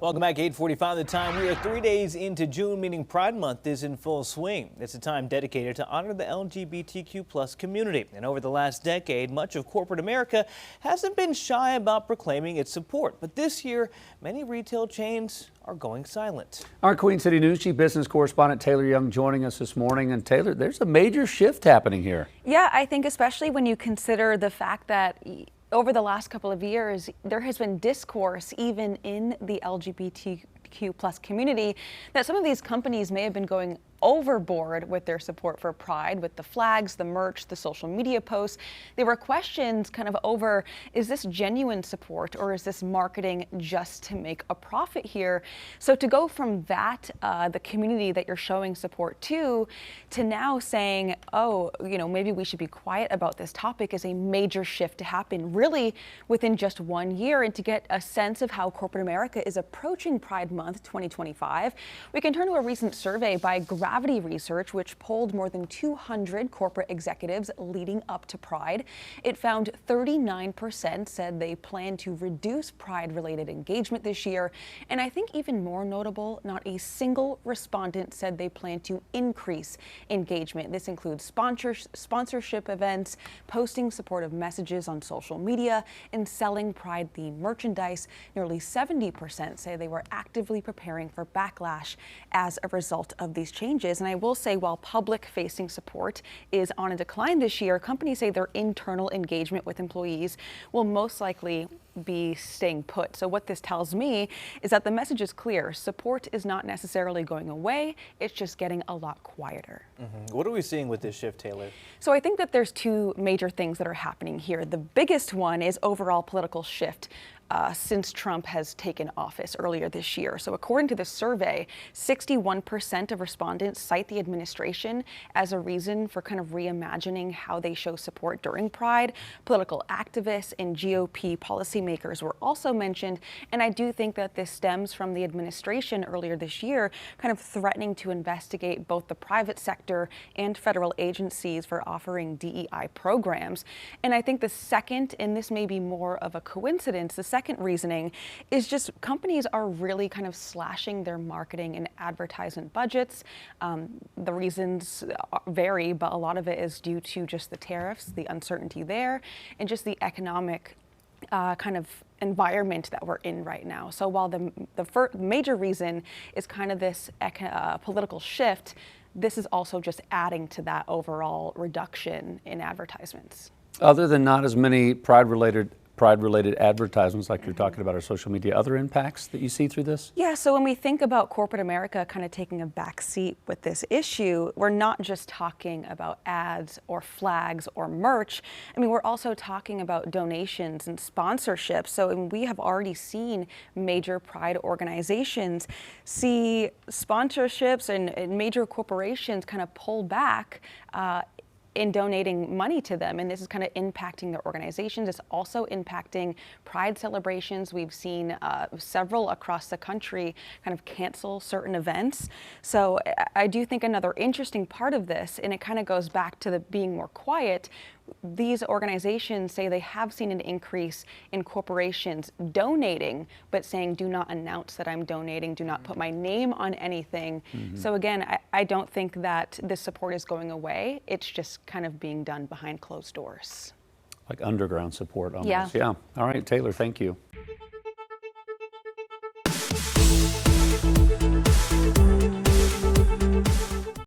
Welcome back, 8:45 the time. We are 3 days into June, meaning Pride Month is in full swing. It's a time dedicated to honor the LGBTQ+ community. And over the last decade, much of corporate America hasn't been shy about proclaiming its support. But this year, many retail chains are going silent. Our Queen City News Chief Business Correspondent Taylor Young joining us this morning. And Taylor, there's a major shift happening here. Yeah, I think especially when you consider the fact that over the last couple of years, there has been discourse even in the LGBTQ+ community that some of these companies may have been going overboard with their support for Pride, with the flags, the merch, the social media posts. There were questions kind of over, is this genuine support or is this marketing just to make a profit here? So to go from that, the community that you're showing support to now saying, oh, maybe we should be quiet about this topic is a major shift to happen really within just 1 year. And to get a sense of how corporate America is approaching Pride Month 2025, we can turn to a recent survey by Gravity Research, which polled more than 200 corporate executives leading up to Pride. It found 39% said they plan to reduce Pride-related engagement this year. And I think even more notable, not a single respondent said they plan to increase engagement. This includes sponsorship events, posting supportive messages on social media, and selling Pride-themed merchandise. Nearly 70% say they were actively preparing for backlash as a result of these changes. And I will say, while public-facing support is on a decline this year, companies say their internal engagement with employees will most likely be staying put. So what this tells me is that the message is clear. Support is not necessarily going away. It's just getting a lot quieter. What are we seeing with this shift, Taylor? So I think that there's two major things that are happening here. The biggest one is overall political shift since Trump has taken office earlier this year. So according to the survey, 61% of respondents cite the administration as a reason for kind of reimagining how they show support during Pride. Political activists and GOP policymakers were also mentioned. And I do think that this stems from the administration earlier this year kind of threatening to investigate both the private sector and federal agencies for offering DEI programs. And I think the second, and this may be more of a coincidence, the second reasoning is just companies are really kind of slashing their marketing and advertisement budgets. The reasons vary, but a lot of it is due to just the tariffs, the uncertainty there, and just the economic kind of environment that we're in right now. So while the major reason is kind of this political shift, this is also just adding to that overall reduction in advertisements. Other than not as many Pride-related advertisements like you're talking about, our social media, other impacts that you see through this? Yeah, so when we think about corporate America kind of taking a back seat with this issue, we're not just talking about ads or flags or merch. I mean, we're also talking about donations and sponsorships. So we have already seen major Pride organizations see sponsorships and major corporations kind of pull back in donating money to them. And this is kind of impacting their organizations. It's also impacting Pride celebrations. We've seen several across the country kind of cancel certain events. So I do think another interesting part of this, and it kind of goes back to the being more quiet, these organizations say they have seen an increase in corporations donating, but saying, do not announce that I'm donating, do not put my name on anything. So again, I don't think that this support is going away. It's just kind of being done behind closed doors. Like underground support almost. Yeah. All right, Taylor, thank you.